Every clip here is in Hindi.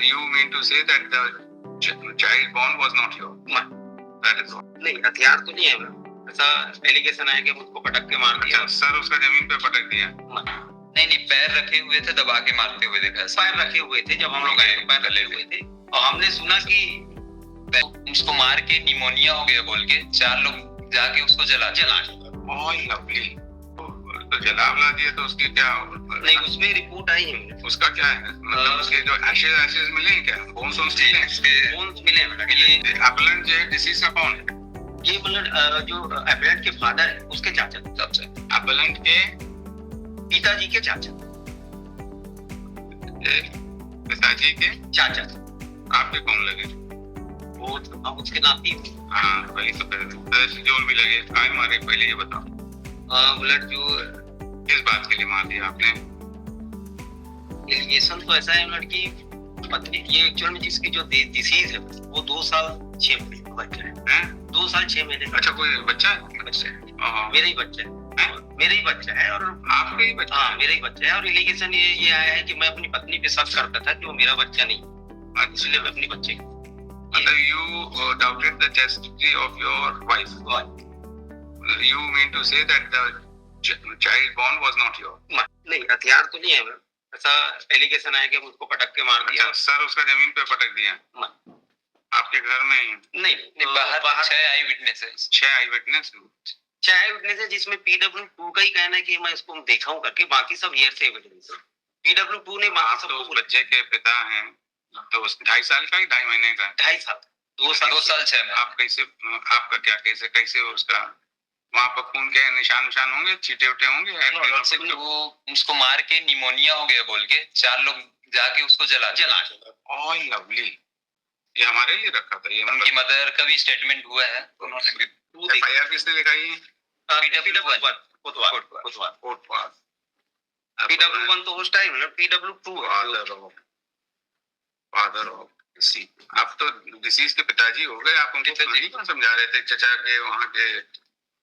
You mean to say that the child born was not your? That is all. नहीं, हथियार तो नहीं है मैम। ऐसा एलिगेशन आया कि मुझको पटक के मार दिया। सर उसका जमीन पे पटक दिया? नहीं, पैर रखे हुए थे, दबा के मारते हुए देखा। पैर रखे हुए थे, जब हम लोग आए तो पैर रखे हुए थे और हमने सुना कि उसको मार के निमोनिया हो गया बोल के 4 लोग जाके उसको जला लवली। तो जला दिया तो उसकी क्या? नहीं, उसमें रिपोर्ट आई है। उसका क्या है? मतलब उसके जो एशेज मिले क्या? बोन्स मिले मैडम। ये अपलेंट जो डिसीज का कौन है? ये मतलब जो अपलेंट के फादर है उसके चाचा सबसे। अपलेंट के पिताजी के चाचा, पिताजी के चाचा। आपके कौन लगे? वो अब उसके नाती। हाँ वही तो जोर भी लगे। काय मारे पहले ये बताओ। ब्लड जो किस बात के लिए मार दिया आपने? एलिगेशन तो ऐसा है लड़की पत्नी, ये एक्चुअल में जिसकी जो डिसीज है वो 2 साल 6 महीने का बच्चा है। 2 साल 6 महीने का। अच्छा, कोई बच्चा है? मेरा ही बच्चा है। मेरा ही बच्चा है। और आपका ही बच्चा? हाँ, मेरा ही बच्चा है। और एलिगेशन ये आया है कि मैं अपनी पत्नी पे शक करता था कि वो मेरा बच्चा नहीं, इसलिए मैं अपनी बच्चे मतलब you doubted the chastity of your wife. You mean to say that the child born was not your? नहीं, हथियार तो नहीं है मैम। ऐसा एलिगेशन आया कि मुझको पटक के मार दिया। सर उसका जमीन पे पटक दिया? आपके घर में ही? नहीं, बाहर 6 आई विटनेस है। 6 आई विटनेस? 6 आई विटनेस है, जिसमें PW2 का ही कहना है कि मैं इसको देखा हूं करके, बाकी सब हियर से एविडेंस है। PW2 ने बाकी सब। तो उस बच्चे के पिता हैं तो 2.5 साल का ही 2.5 महीने का? 2.5 साल। 2 साल 6 में। आप कैसे, आपका क्या कैसे उसका वहाँ पर खून के निशान होंगे, चीटे उटे होंगे? वो उसको मार के निमोनिया हो गया बोल के 4 लोग जाके उसको जला लवली। ये हमारे लिए रखा था ये? उनकी मदर का भी स्टेटमेंट हुआ है। FIR किसने लिखाई है? PW1 कोतवाल। PW1 तो उस टाइम ना, PW2 फादर ऑफ डिसीज। आप तो डिसीज के पिताजी हो गए। आप उनको पिताजी कौन समझा रहे थे? चचा के वहाँ के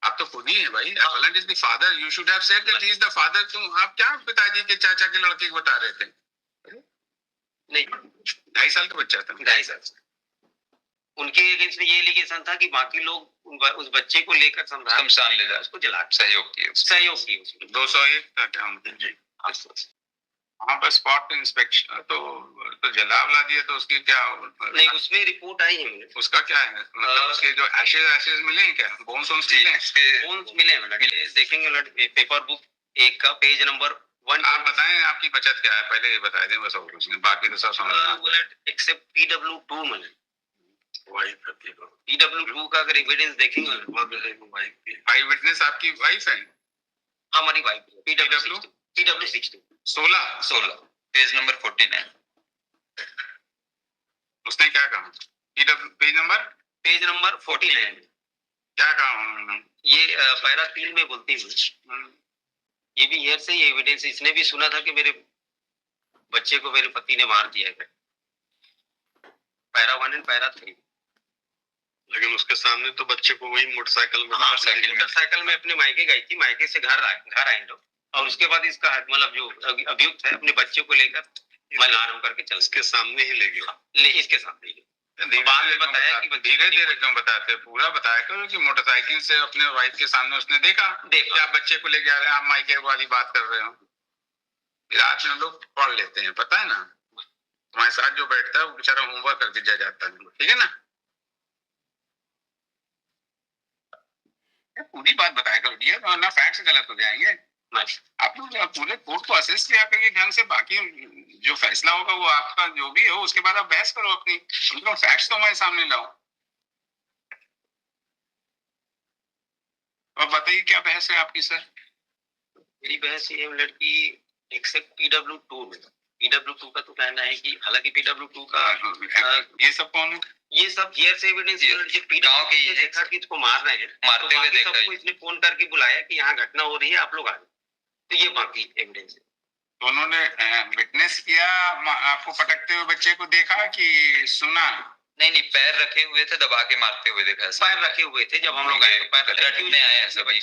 आप तो खुद ही है भाई। Appellate is the father. You should have said that he is the father. तुम आप क्या पिताजी के चाचा के लड़के को बता रहे थे? नहीं, 2.5 साल का बच्चा था। 2.5 साल। उनके अगेंस्ट में ये एलिगेशन था कि बाकी लोग उस बच्चे को लेकर शमशान ले जाए, उसको जला सहयोग किए। 201 का क्या? वहाँ पर स्पॉट इंस्पेक्शन तो जला दिया तो उसकी क्या? नहीं, उसमें रिपोर्ट आई है। उसका क्या है? मतलब उसके जो एशेज मिले हैं क्या? बोन्स मिले हैं। देखेंगे पेपर बुक 1 का पेज नंबर 1। आप बताएं आपकी बचत क्या है पहले ये बता दें बस, और कुछ नहीं, बाकी तो सब समझ में। एक्सेप्ट PW2 में PW2 का अगर एविडेंस देखेंगे, आई विटनेस आपकी वाइफ है? हमारी वाइफ PW60 16 पेज नंबर 14 है। उसने क्या कहा? पेज नंबर 14 है। क्या कहा? ये पैरा 3 में बोलती हूँ। ये भी हियर से एविडेंस। इसने भी सुना था कि मेरे बच्चे को मेरे पति ने मार दिया है। Para 1 and para 3। लेकिन उसके सामने तो बच्चे को वही मोटरसाइकिल में अपने मायके गई थी। मायके से घर आए लोग, और उसके बाद इसका मतलब जो अभियुक्त है अपने बच्चे को लेकर मलान करके चल इसके सामने ही ले गया। इसके सामने बाद में बताया कि धीरे क्यों बताते? पूरा बताया करो कि मोटरसाइकिल से अपने वाइफ के सामने उसने देखा आप बच्चे को लेके आ रहे हैं। आप मायके वाली बात कर रहे हो। रात में लोग पढ़ लेते हैं, पता है ना। तुम्हारे साथ जो बैठता है वो बेचारा होमवर्क करके जाता है, ठीक है ना। पूरी बात बताया करो डियर, वरना फैक्ट्स गलत हो जाएंगे। आप लोग पूरे कोर्ट को असेस किया करिए ढंग से। बाकी जो फैसला होगा वो आपका जो भी हो, उसके बाद आप बहस करो अपनी। फैक्ट्स तो हमारे सामने लाओ। और बताइए क्या बहस है आपकी सर? मेरी बहस ये लड़की एक्सेप्ट PW2 का तो कहना है कि हालांकि PW2 का ये सब कौन है? ये सब हियर से एविडेंस गांव के ये देखा कि इसको मार रहे हैं, मारते हुए देखा है। इसने फोन करके बुलाया कि यहाँ घटना हो रही है, आप लोग आ जाओ। तो ये बाकी एविडेंस है। तो उन्होंने विटनेस किया, आपको पटकते हुए बच्चे को देखा कि सुना? नहीं, पैर रखे हुए थे, दबा के मारते हुए देखा। पैर रखे हुए थे, जब हम लोग आए तो पैर रखे हुए आए ऐसे बच्चे।